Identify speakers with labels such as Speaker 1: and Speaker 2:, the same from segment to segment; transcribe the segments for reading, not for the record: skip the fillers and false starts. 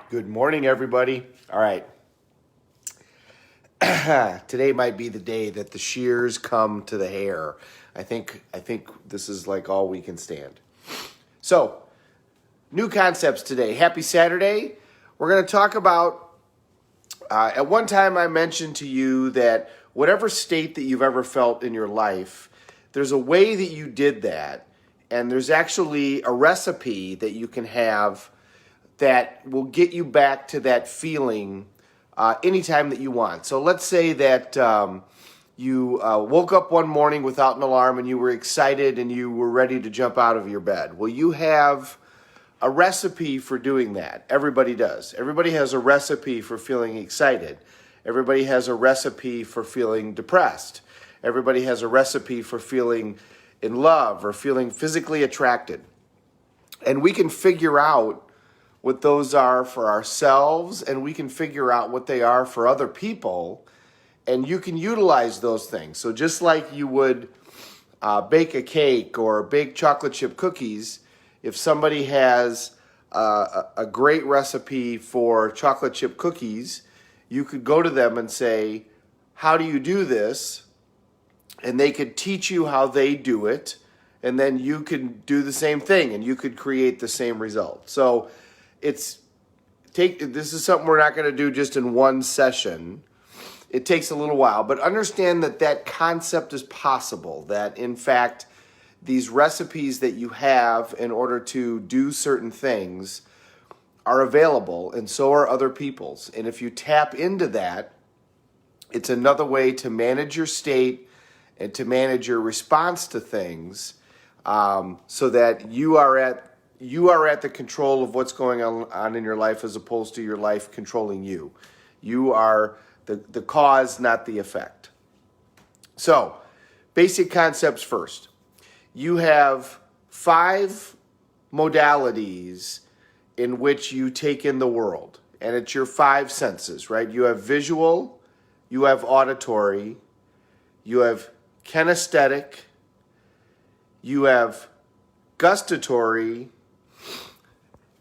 Speaker 1: Good morning, everybody. All right. Today might be the day that the shears come to the hair. I think this is like all we can stand. So, new concepts today. Happy Saturday. We're going to talk about, at one time I mentioned to you that whatever state that you've ever felt in your life, there's a way that you did that, and there's actually a recipe that you can have that will get you back to that feeling anytime that you want. So let's say that you woke up one morning without an alarm and you were excited and you were ready to jump out of your bed. Well, you have a recipe for doing that. Everybody does. Everybody has a recipe for feeling excited. Everybody has a recipe for feeling depressed. Everybody has a recipe for feeling in love or feeling physically attracted. And we can figure out what those are for ourselves, and we can figure out what they are for other people, and you can utilize those things. So just like you would bake a cake or bake chocolate chip cookies, if somebody has a great recipe for chocolate chip cookies, you could go to them and say, how do you do this? And they could teach you how they do it, and then you can do the same thing, and you could create the same result. So this is something we're not going to do just in one session. It takes a little while, but understand that concept is possible, that in fact, these recipes that you have in order to do certain things are available, and so are other people's. And if you tap into that, it's another way to manage your state and to manage your response to things, so that you are at the control of what's going on in your life as opposed to your life controlling you. You are the cause, not the effect. So, basic concepts first. You have 5 modalities in which you take in the world, and it's your 5 senses, right? You have visual, you have auditory, you have kinesthetic, you have gustatory,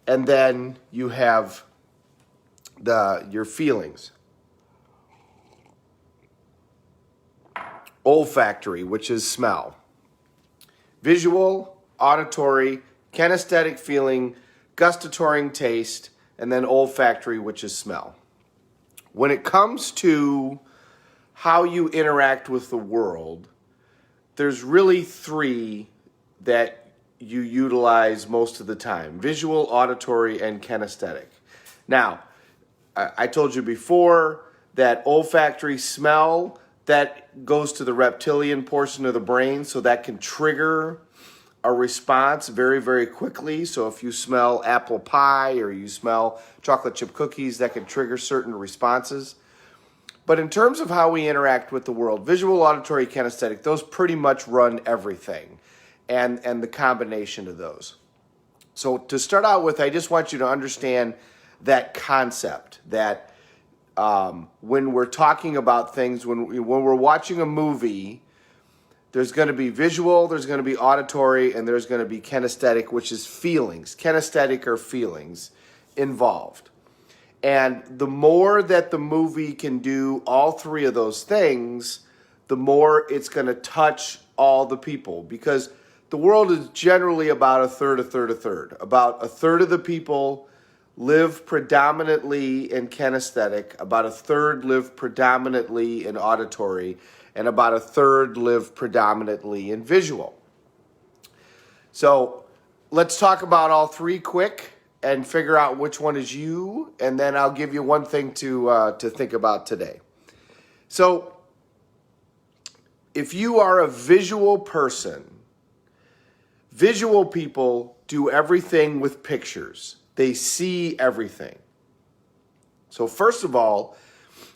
Speaker 1: and then you have your feelings. Olfactory, which is smell. Visual, auditory, kinesthetic feeling, gustatory taste, and then olfactory, which is smell. When it comes to how you interact with the world, there's really 3 that you utilize most of the time: visual, auditory, and kinesthetic. Now, I told you before that olfactory smell, that goes to the reptilian portion of the brain, so that can trigger a response very, very quickly. So if you smell apple pie or you smell chocolate chip cookies, that can trigger certain responses. But in terms of how we interact with the world, visual, auditory, kinesthetic, those pretty much run everything, and the combination of those. So to start out with, I just want you to understand that concept, that when we're talking about things, when we're watching a movie, there's going to be visual, there's going to be auditory, and there's going to be kinesthetic, which is feelings. Kinesthetic are feelings involved. And the more that the movie can do all 3 of those things, the more it's going to touch all the people, because the world is generally about a third. About a third of the people live predominantly in kinesthetic, about a third live predominantly in auditory, and about a third live predominantly in visual. So let's talk about all 3 quick and figure out which one is you, and then I'll give you one thing to think about today. So if you are a visual person, visual people do everything with pictures. They see everything. So first of all,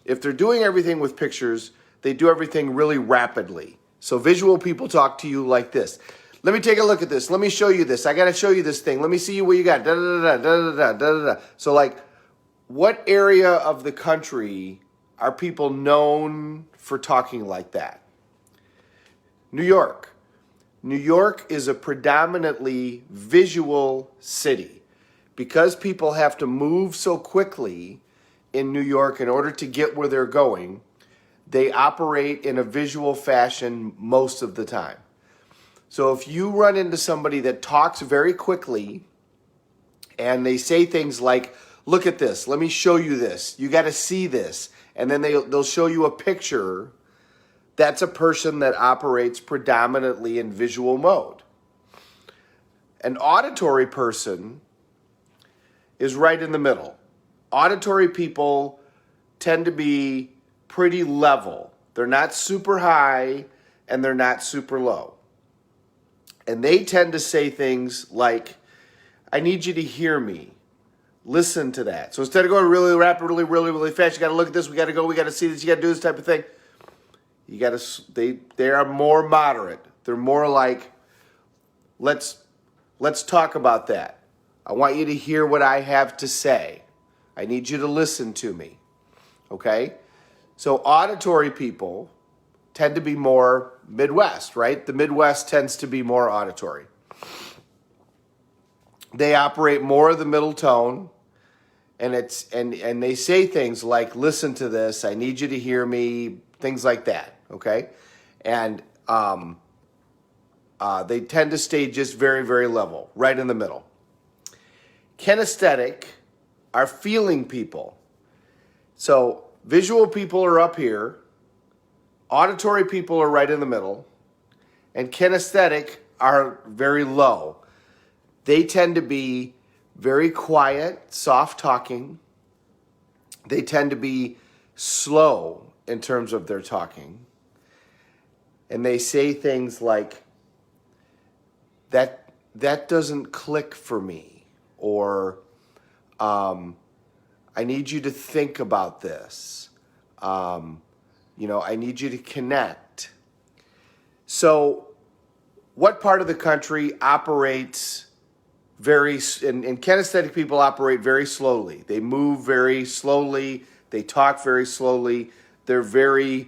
Speaker 1: if they're doing everything with pictures, they do everything really rapidly. So visual people talk to you like this. Let me take a look at this. Let me show you this. I got to show you this thing. Let me see what you got. Da, da, da, da, da, da, da, da. So like, what area of the country are people known for talking like that? New York. New York is a predominantly visual city. because people have to move so quickly in New York in order to get where they're going, they operate in a visual fashion most of the time. So if you run into somebody that talks very quickly and they say things like, look at this, let me show you this, you got to see this, and then they'll show you a picture, that's a person that operates predominantly in visual mode. An auditory person is right in the middle. Auditory people tend to be pretty level. They're not super high and they're not super low. And they tend to say things like, I need you to hear me. Listen to that. So instead of going really rapidly, really fast, you got to look at this, we got to go, we got to see this, you got to do this type of thing. You got to, they are more moderate. They're more like, let's talk about that. I want you to hear what I have to say. I need you to listen to me. Okay? So auditory people tend to be more Midwest, right? The Midwest tends to be more auditory. They operate more of the middle tone, and they say things like, listen to this, I need you to hear me, things like that, okay? And they tend to stay just very, very level, right in the middle. Kinesthetic are feeling people. So visual people are up here, auditory people are right in the middle, and kinesthetic are very low. They tend to be very quiet, soft talking. They tend to be slow in terms of their talking. And they say things like, that doesn't click for me, or I need you to think about this. I need you to connect. So what part of the country operates and kinesthetic people operate very slowly. They move very slowly. They talk very slowly. They're very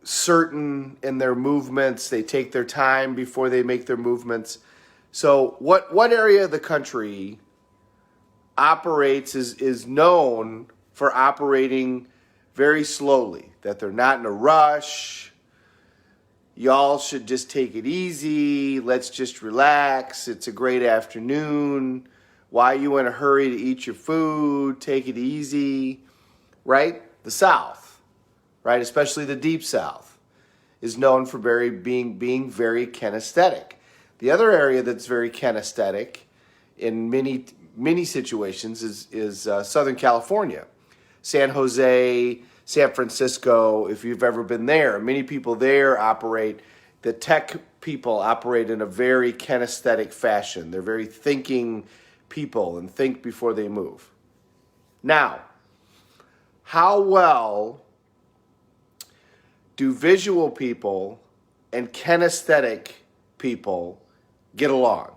Speaker 1: certain in their movements. They take their time before they make their movements. So what area of the country operates is known for operating very slowly, that they're not in a rush? Y'all should just take it easy. Let's just relax. It's a great afternoon. Why are you in a hurry to eat your food? Take it easy, right? The South, right? Especially the Deep South is known for being very kinesthetic. The other area that's very kinesthetic in many situations is Southern California, San Jose, San Francisco. If you've ever been there, many people there the tech people operate in a very kinesthetic fashion. They're very thinking people and think before they move. Now, how well do visual people and kinesthetic people get along?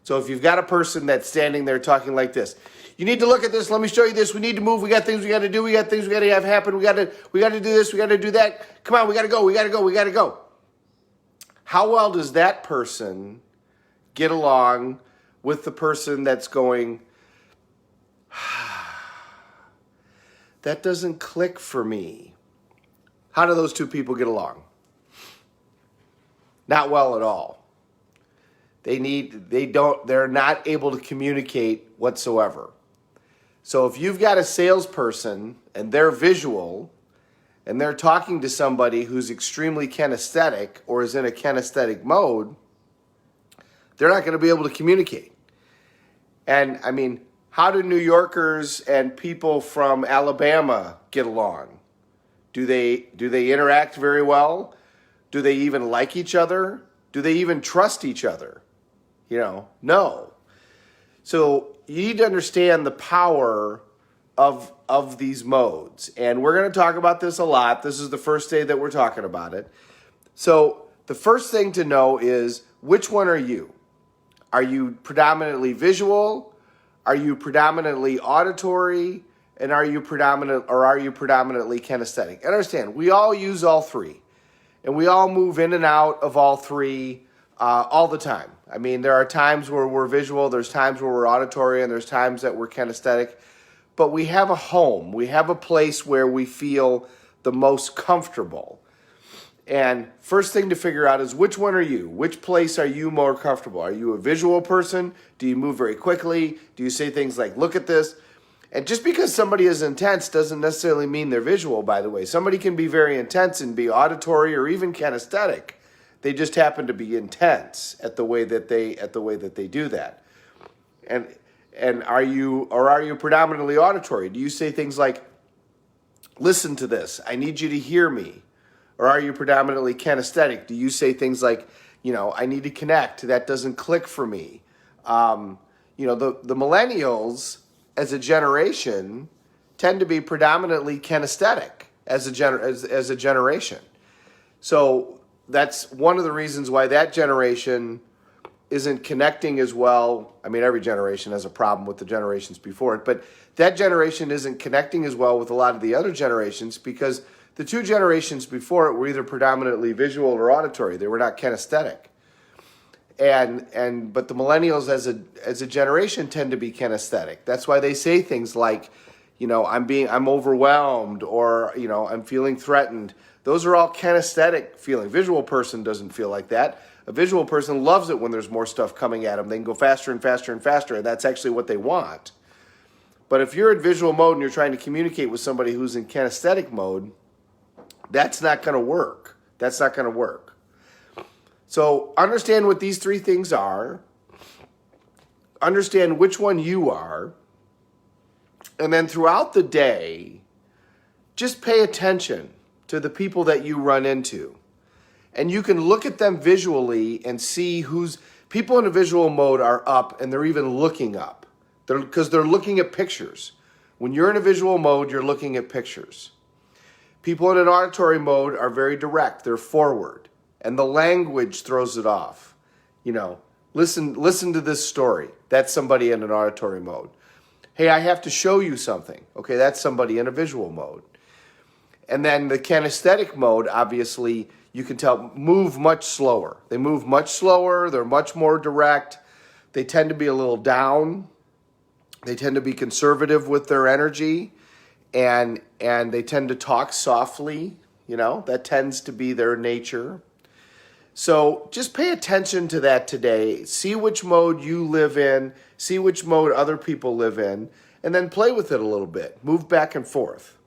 Speaker 1: So if you've got a person that's standing there talking like this, you need to look at this, let me show you this, we need to move, we got things we got to do, we got things we got to have happen, we got to do this, we got to do that, come on, we got to go. How well does that person get along with the person that's going, that doesn't click for me? How do those two people get along? Not well at all. They're not able to communicate whatsoever. So if you've got a salesperson and they're visual and they're talking to somebody who's extremely kinesthetic or is in a kinesthetic mode, they're not going to be able to communicate. And I mean, how do New Yorkers and people from Alabama get along? Do they interact very well? Do they even like each other? Do they even trust each other? No. So you need to understand the power of these modes. And we're going to talk about this a lot. This is the first day that we're talking about it. So the first thing to know is, which one are you? Are you predominantly visual? Are you predominantly auditory? And are you predominantly kinesthetic? And understand, we all use all three. And we all move in and out of all three all the time. I mean, there are times where we're visual, there's times where we're auditory, and there's times that we're kinesthetic. But we have a home. We have a place where we feel the most comfortable. And first thing to figure out is, which one are you? Which place are you more comfortable? Are you a visual person? Do you move very quickly? Do you say things like, look at this? And just because somebody is intense doesn't necessarily mean they're visual, by the way. Somebody can be very intense and be auditory or even kinesthetic. They just happen to be intense at the way that they do that. And are you predominantly auditory? Do you say things like, listen to this, I need you to hear me? Or are you predominantly kinesthetic? Do you say things like, I need to connect, that doesn't click for me? The millennials as a generation tend to be predominantly kinesthetic as a generation. So that's one of the reasons why that generation isn't connecting as well. I mean, every generation has a problem with the generations before it, but that generation isn't connecting as well with a lot of the other generations because the two generations before it were either predominantly visual or auditory. They were not kinesthetic. But the millennials as a generation tend to be kinesthetic. That's why they say things like, I'm overwhelmed, or I'm feeling threatened. Those are all kinesthetic feeling. Visual person doesn't feel like that. A visual person loves it when there's more stuff coming at them. They can go faster and faster and faster, and that's actually what they want. But if you're in visual mode and you're trying to communicate with somebody who's in kinesthetic mode, that's not going to work. That's not going to work. So understand what these three things are. Understand which one you are. And then throughout the day, just pay attention to the people that you run into. And you can look at them visually and see people in a visual mode are up, and they're even looking up. Because they're looking at pictures. When you're in a visual mode, you're looking at pictures. People in an auditory mode are very direct. They're forward. And the language throws it off. Listen to this story. That's somebody in an auditory mode. Hey, I have to show you something. Okay, that's somebody in a visual mode. And then the kinesthetic mode, obviously, you can tell, move much slower. They move much slower. They're much more direct. They tend to be a little down. They tend to be conservative with their energy. And they tend to talk softly. That tends to be their nature. So just pay attention to that today. See which mode you live in. See which mode other people live in. And then play with it a little bit. Move back and forth.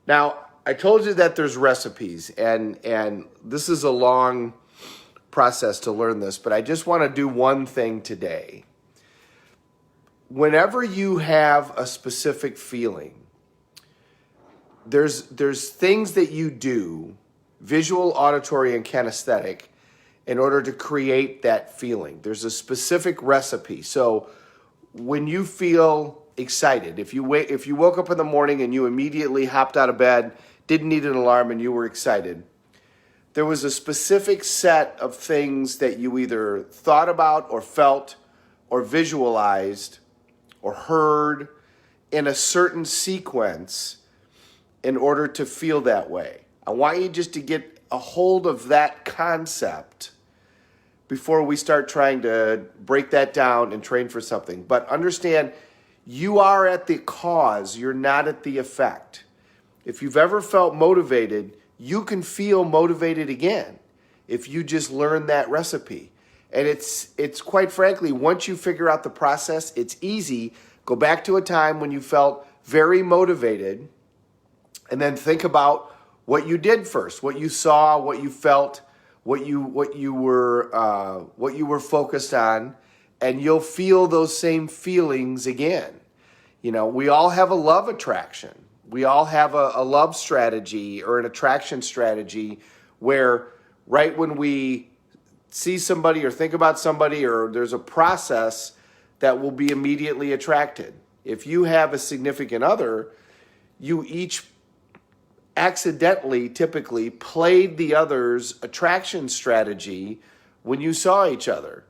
Speaker 1: Now, I told you that there's recipes, and this is a long process to learn this, but I just want to do one thing today. Whenever you have a specific feeling, there's things that you do, visual, auditory, and kinesthetic, in order to create that feeling. There's a specific recipe. So when you feel excited, if you woke up in the morning and you immediately hopped out of bed, didn't need an alarm, and you were excited, there was a specific set of things that you either thought about or felt or visualized or heard in a certain sequence in order to feel that way. I want you just to get a hold of that concept before we start trying to break that down and train for something. But understand, you are at the cause, you're not at the effect. If you've ever felt motivated, you can feel motivated again if you just learn that recipe. And it's quite frankly, once you figure out the process, it's easy. Go back to a time when you felt very motivated, and then think about what you did first, what you saw, what you felt, what you were focused on, and you'll feel those same feelings again. We all have a love attraction. We all have a love strategy or an attraction strategy where right when we see somebody or think about somebody, or there's a process that will be immediately attracted. If you have a significant other, you each accidentally, typically, played the other's attraction strategy when you saw each other.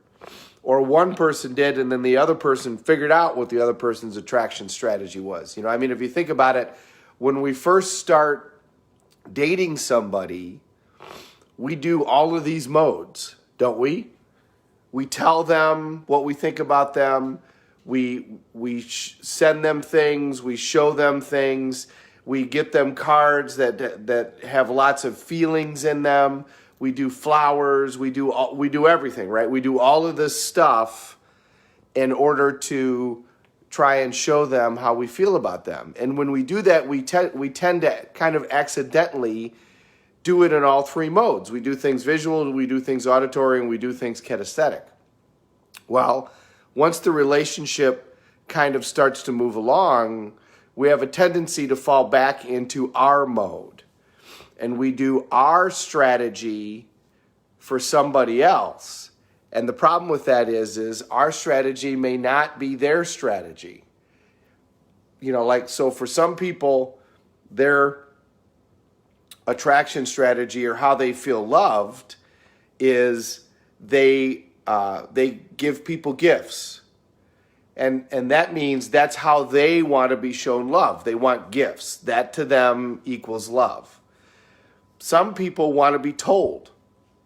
Speaker 1: Or one person did, and then the other person figured out what the other person's attraction strategy was. If you think about it, when we first start dating somebody, we do all of these modes. don't we? We tell them what we think about them. We send them things. We show them things. We get them cards that have lots of feelings in them. We do flowers. We do everything, right? We do all of this stuff in order to try and show them how we feel about them. And when we do that, we tend to kind of accidentally do it in all three modes. We do things visual, we do things auditory, and we do things kinesthetic. Well, once the relationship kind of starts to move along, we have a tendency to fall back into our mode. And we do our strategy for somebody else. And the problem with that is our strategy may not be their strategy. So for some people, their attraction strategy or how they feel loved is they give people gifts. And that means that's how they want to be shown love. They want gifts. That to them equals love. Some people want to be told.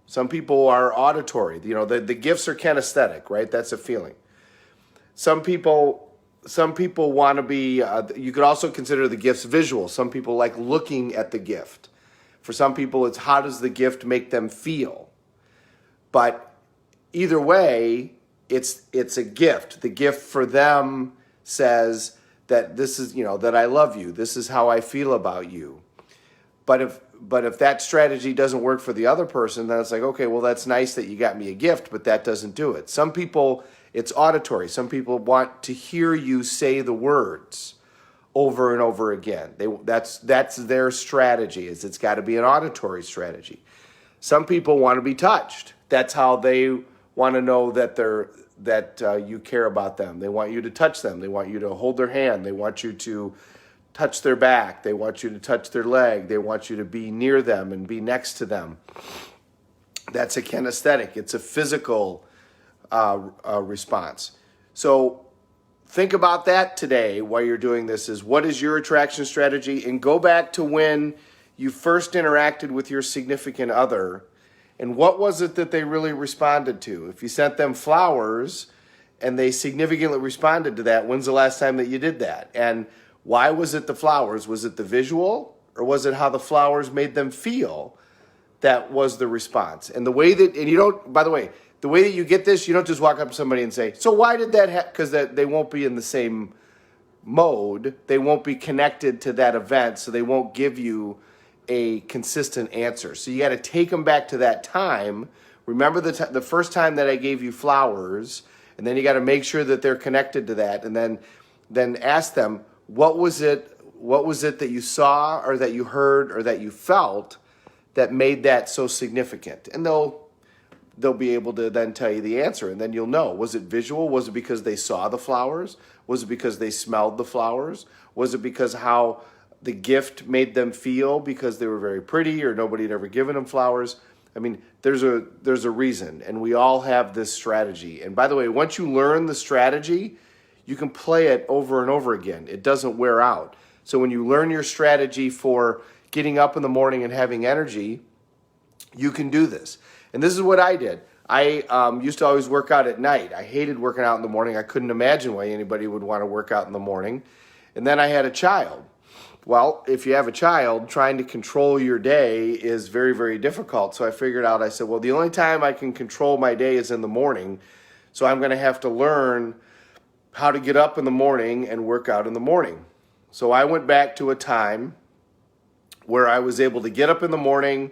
Speaker 1: Some people are auditory. The gifts are kinesthetic, right? That's a feeling. Some people want to be, you could also consider the gifts visual. Some people like looking at the gift. For some people, it's how does the gift make them feel? But either way, it's a gift. The gift for them says that this is, that I love you. This is how I feel about you. But if that strategy doesn't work for the other person, then it's like, okay, well, that's nice that you got me a gift, but that doesn't do it. Some people, it's auditory. Some people want to hear you say the words over and over again. That's their strategy. It's got to be an auditory strategy. Some people want to be touched. That's how they want to know that you care about them. They want you to touch them. They want you to hold their hand. They want you to touch their back. They want you to touch their leg. They want you to be near them and be next to them. That's a kinesthetic. It's a physical response. So think about that today while you're doing this is what is your attraction strategy? And go back to when you first interacted with your significant other and what was it that they really responded to? If you sent them flowers and they significantly responded to that, when's the last time that you did that? And why was it the flowers? Was it the visual or was it how the flowers made them feel that was the response? And the way that, and you don't, by the way, the way that you get this, you don't just walk up to somebody and say, so why did that happen? Because they won't be in the same mode. They won't be connected to that event, so they won't give you a consistent answer. So you got to take them back to that time. Remember the first time that I gave you flowers, and then you got to make sure that they're connected to that, and then ask them, what was it that you saw or that you heard or that you felt that made that so significant? And they'll be able to then tell you the answer, and then you'll know. Was it visual? Was it because they saw the flowers? Was it because they smelled the flowers? Was it because how the gift made them feel because they were very pretty or nobody had ever given them flowers? I mean, there's a reason, and we all have this strategy. And by the way, once you learn the strategy, you can play it over and over again. It doesn't wear out. So when you learn your strategy for getting up in the morning and having energy, you can do this. And this is what I did. I used to always work out at night. I hated working out in the morning. I couldn't imagine why anybody would want to work out in the morning. And then I had a child. Well, if you have a child, trying to control your day is very, very difficult. So I figured out, I said, well, the only time I can control my day is in the morning. So I'm going to have to learn how to get up in the morning and work out in the morning. So I went back to a time where I was able to get up in the morning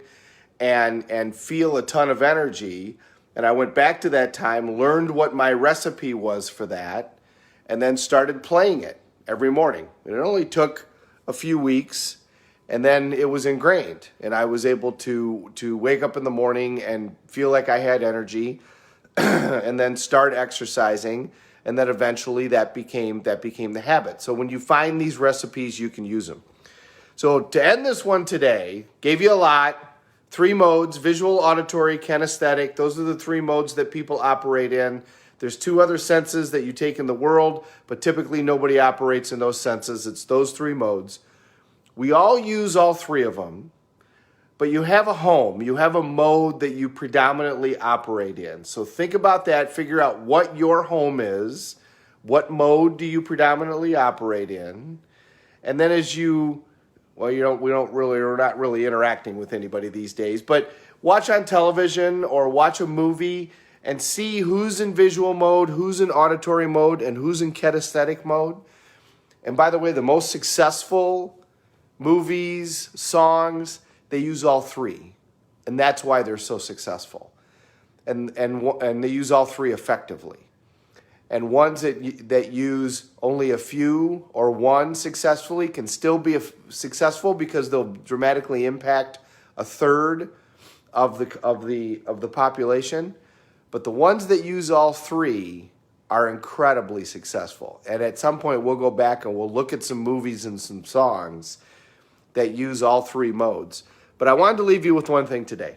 Speaker 1: and feel a ton of energy. And I went back to that time, learned what my recipe was for that, and then started playing it every morning. And it only took a few weeks, and then it was ingrained. And I was able to wake up in the morning and feel like I had energy and then start exercising. And then eventually that became the habit. So when you find these recipes, you can use them. So to end this one today, gave you a lot. 3 modes: visual, auditory, kinesthetic. Those are the 3 modes that people operate in. There's 2 other senses that you take in the world, but typically nobody operates in those senses. It's those 3 modes. We all use all 3 of them, but you have a home. You have a mode that you predominantly operate in. So think about that. Figure out what your home is. What mode do you predominantly operate in? And then as you, well, we're not really interacting with anybody these days, but watch on television or watch a movie and see who's in visual mode, who's in auditory mode, and who's in kinesthetic mode. And by the way, the most successful movies, songs, they use all three. And that's why they're so successful. And they use all three effectively. And ones that use only a few or one successfully can still be successful because they'll dramatically impact a third of the population. But the ones that use all three are incredibly successful. And at some point we'll go back and we'll look at some movies and some songs that use all three modes. But I wanted to leave you with one thing today.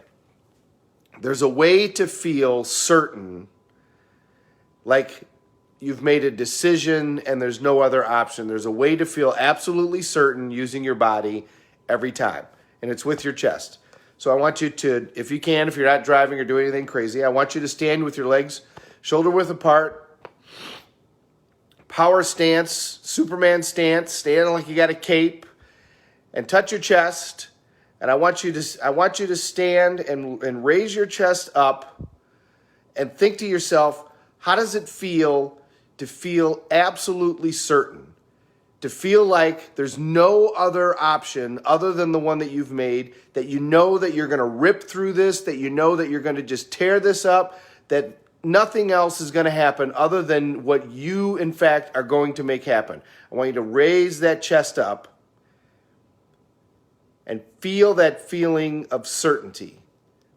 Speaker 1: There's a way to feel certain, like you've made a decision and there's no other option. There's a way to feel absolutely certain using your body every time, and it's with your chest. So I want you to, if you can, if you're not driving or doing anything crazy, I want you to stand with your legs shoulder width apart, power stance, Superman stance, stand like you got a cape, and touch your chest. And I want you to stand and raise your chest up and think to yourself, how does it feel to feel absolutely certain? To feel like there's no other option other than the one that you've made, that you know that you're going to rip through this, that you know that you're going to just tear this up, that nothing else is going to happen other than what you, in fact, are going to make happen. I want you to raise that chest up and feel that feeling of certainty.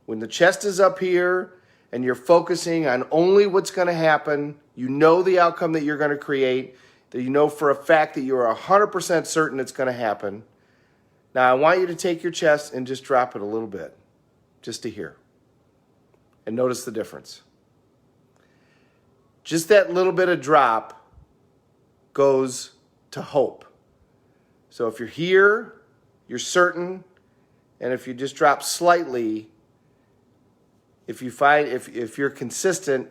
Speaker 1: When the chest is up here and you're focusing on only what's going to happen, you know the outcome that you're going to create, that you know for a fact that you're 100% certain it's going to happen. Now, I want you to take your chest and just drop it a little bit, just to hear. And notice the difference. Just that little bit of drop goes to hope. So if you're here, you're certain, and if you just drop slightly, if you're consistent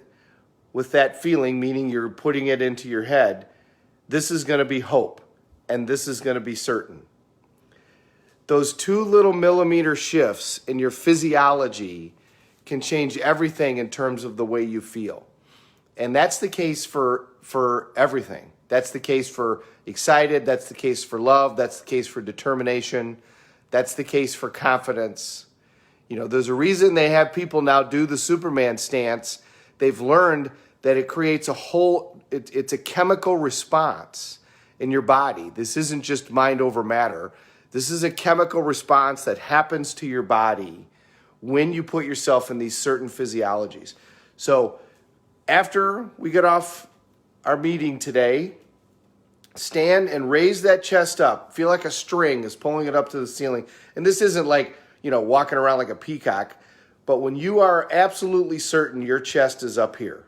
Speaker 1: with that feeling, meaning you're putting it into your head, this is going to be hope, and this is going to be certain. Those 2 little millimeter shifts in your physiology can change everything in terms of the way you feel. And that's the case for everything. That's the case for excited. That's the case for love. That's the case for determination. That's the case for confidence. You know, there's a reason they have people now do the Superman stance. They've learned that it creates it's a chemical response in your body. This isn't just mind over matter. This is a chemical response that happens to your body when you put yourself in these certain physiologies. So after we get off our meeting today, stand and raise that chest up. Feel like a string is pulling it up to the ceiling. And this isn't like, walking around like a peacock, but when you are absolutely certain your chest is up here.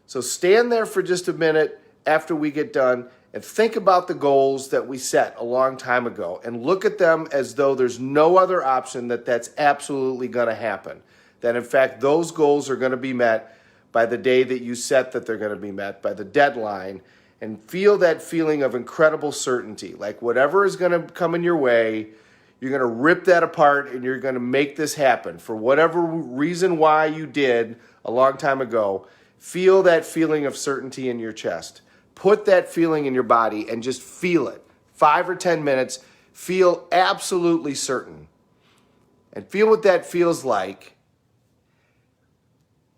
Speaker 1: So stand there for just a minute after we get done and think about the goals that we set a long time ago and look at them as though there's no other option, that's absolutely going to happen. That in fact, those goals are going to be met by the day that you set that they're going to be met, by the deadline, and feel that feeling of incredible certainty. Like whatever is going to come in your way, you're going to rip that apart and you're going to make this happen. For whatever reason why you did a long time ago, feel that feeling of certainty in your chest. Put that feeling in your body and just feel it. 5 or 10 minutes, feel absolutely certain. And feel what that feels like.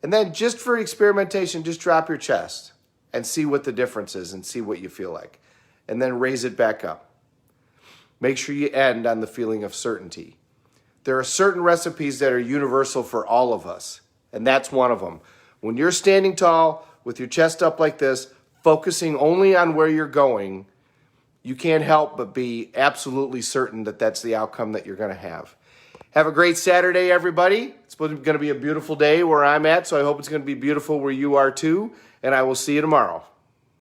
Speaker 1: And then just for experimentation, just drop your chest and see what the difference is and see what you feel like. And then raise it back up. Make sure you end on the feeling of certainty. There are certain recipes that are universal for all of us, and that's one of them. When you're standing tall with your chest up like this, focusing only on where you're going, you can't help but be absolutely certain that that's the outcome that you're going to have. Have a great Saturday, everybody. It's going to be a beautiful day where I'm at, so I hope it's going to be beautiful where you are too, and I will see you tomorrow.